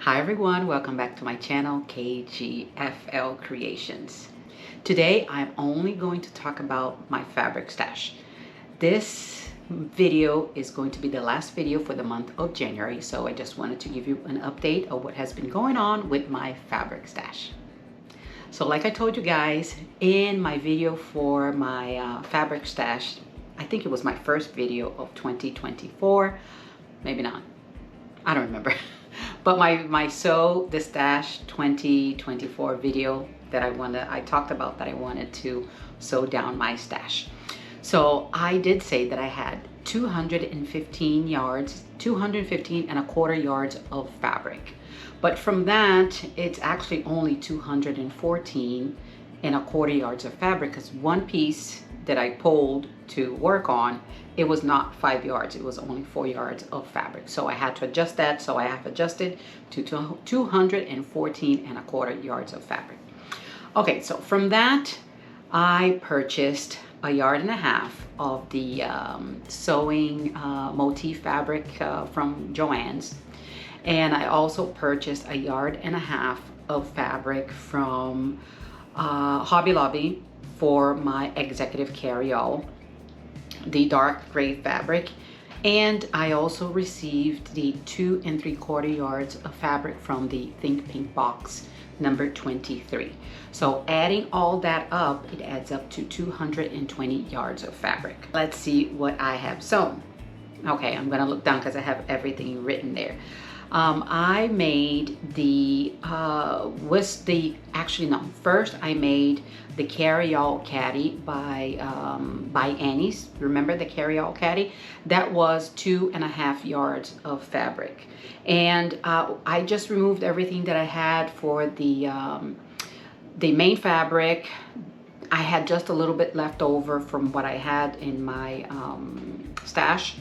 Hi everyone, welcome back to my channel, KGFL Creations. Today I'm only going to talk about my fabric stash. This video is going to be the last video for the month of January, so I just wanted to give you an update of what has been going on with my fabric stash. So like I told you guys in my video for my fabric stash, I think it was my first video of 2024, maybe not, I don't remember. But my Sew the Stash 2024 video that I talked about that I wanted to sew down my stash. So I did say that I had 215 yards, 215 and a quarter yards of fabric. But from that, it's actually only 214 and a quarter yards of fabric, because one piece that I pulled to work on, it was not 5 yards, it was only 4 yards of fabric. So I had to adjust that, so I have adjusted to 214 and a quarter yards of fabric. Okay, so from that, I purchased a yard and a half of the sewing motif fabric from Joann's. And I also purchased a yard and a half of fabric from Hobby Lobby for my executive carry-all, the dark gray fabric. And I also received the 2 3/4 yards of fabric from the Think Pink box number 23. So adding all that up, it adds up to 220 yards of fabric. Let's see what I have sewn. Okay, I'm gonna look down because I have everything written there. I made first I made the carry-all caddy by Annie's. Remember the carry-all caddy? That was 2.5 yards of fabric. And I just removed everything that I had for the main fabric. I had just a little bit left over from what I had in my stash.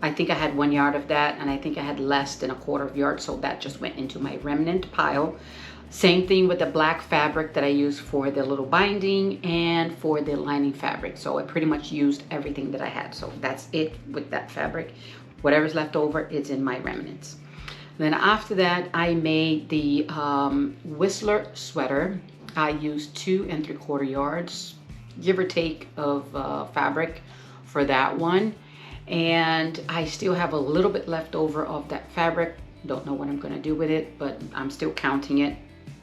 I think I had 1 yard of that, and I think I had less than a quarter of yard, so that just went into my remnant pile. Same thing with the black fabric that I used for the little binding and for the lining fabric. So I pretty much used everything that I had. So that's it with that fabric. Whatever's left over is in my remnants. Then after that, I made the Whistler sweater. I used 2 3/4 yards, give or take, of fabric for that one. And I still have a little bit left over of that fabric. Don't know what I'm gonna do with it, but I'm still counting it,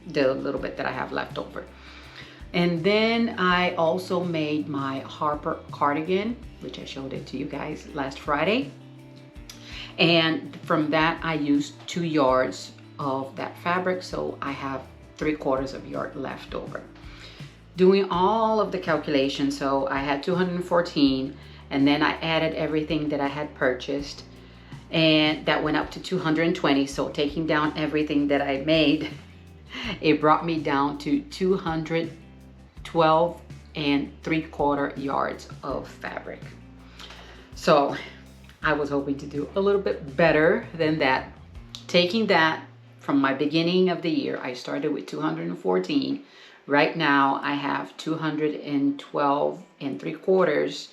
the little bit that I have left over. And then I also made my Harper cardigan, which I showed it to you guys last Friday. And from that, I used 2 yards of that fabric, so I have 3/4 of yard left over. Doing all of the calculations, so I had 214, and then I added everything that I had purchased, and that went up to 220. So taking down everything that I made, it brought me down to 212 3/4 yards of fabric. So I was hoping to do a little bit better than that. Taking that from my beginning of the year, I started with 214. Right now I have 212 3/4.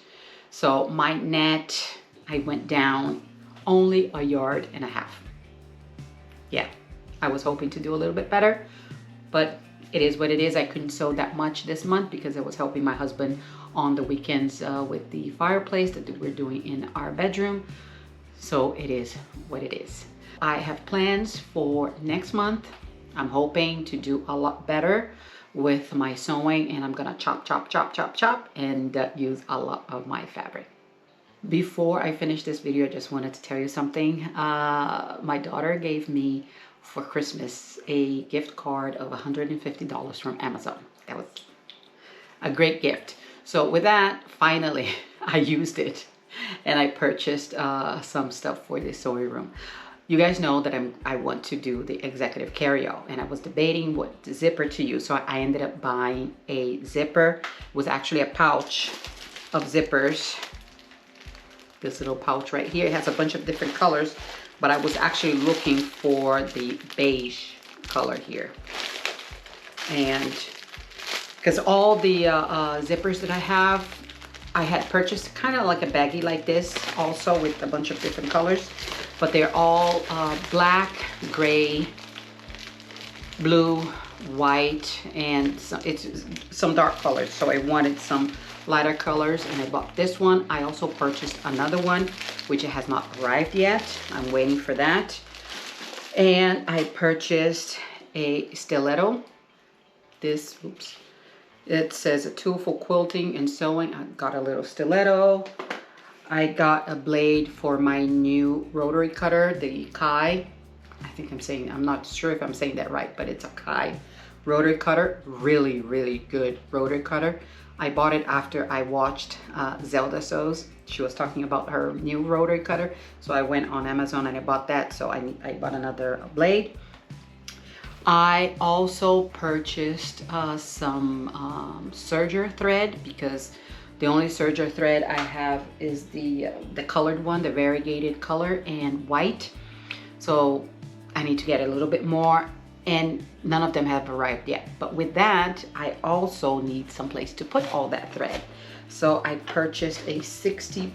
So my net, I went down only 1.5 yards. Yeah, I was hoping to do a little bit better, but it is what it is. I couldn't sew that much this month because I was helping my husband on the weekends with the fireplace that we're doing in our bedroom. So it is what it is. I have plans for next month. I'm hoping to do a lot better with my sewing, and I'm gonna chop and use a lot of my fabric. Before I finish this video, I just wanted to tell you something. My daughter gave me for Christmas a gift card of $150 from Amazon. That was a great gift. So with that, finally I used it and I purchased some stuff for the sewing room. You guys know that I want to do the executive carry-all, and I was debating what zipper to use. So I ended up buying a zipper. It was actually a pouch of zippers. This little pouch right here. It has a bunch of different colors, but I was actually looking for the beige color here. And because all the zippers that I have, I had purchased kind of like a baggie like this also with a bunch of different colors, but they're all black, gray, blue, white, and it's some dark colors. So I wanted some lighter colors, and I bought this one. I also purchased another one, which it has not arrived yet. I'm waiting for that. And I purchased a stiletto. This, oops, it says a tool for quilting and sewing. I got a little stiletto. I got a blade for my new rotary cutter, the Kai. I think I'm not sure if I'm saying that right, but it's a Kai rotary cutter. Really, really good rotary cutter. I bought it after I watched Zelda Sews. She was talking about her new rotary cutter. So I went on Amazon and I bought that. So I bought another blade. I also purchased some serger thread, because the only serger thread I have is the colored one, the variegated color and white. So I need to get a little bit more, and none of them have arrived yet. But with that, I also need some place to put all that thread. So I purchased a 60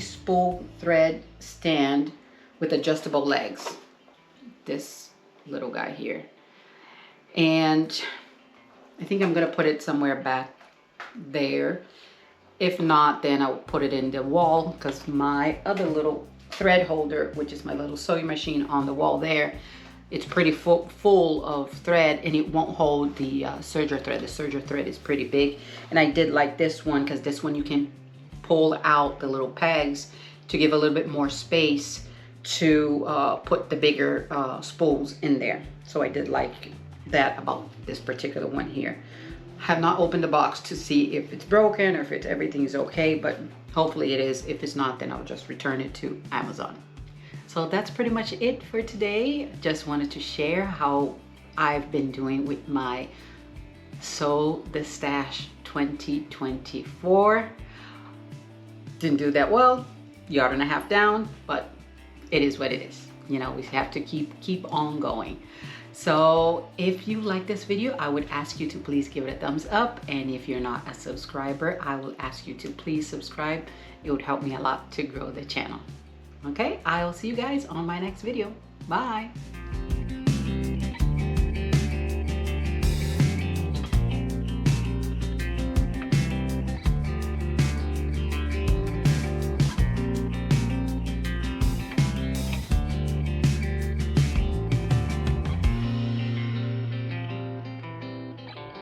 spool thread stand with adjustable legs. This little guy here. And I think I'm gonna put it somewhere back there. If not, then I'll put it in the wall, because my other little thread holder, which is my little sewing machine on the wall there, it's pretty full of thread, and it won't hold the serger thread. The serger thread is pretty big, and I did like this one because this one you can pull out the little pegs to give a little bit more space to put the bigger spools in there. So I did like that about this particular one here. Have not opened the box to see if it's broken or if everything's okay, but hopefully it is. If it's not, then I'll just return it to Amazon. So that's pretty much it for today. Just wanted to share how I've been doing with my Sew the Stash 2024. Didn't do that well, yard and a half down, but it is what it is. You know, we have to keep on going. So if you like this video, I would ask you to please give it a thumbs up. And if you're not a subscriber, I will ask you to please subscribe. It would help me a lot to grow the channel. Okay, I'll see you guys on my next video. Bye.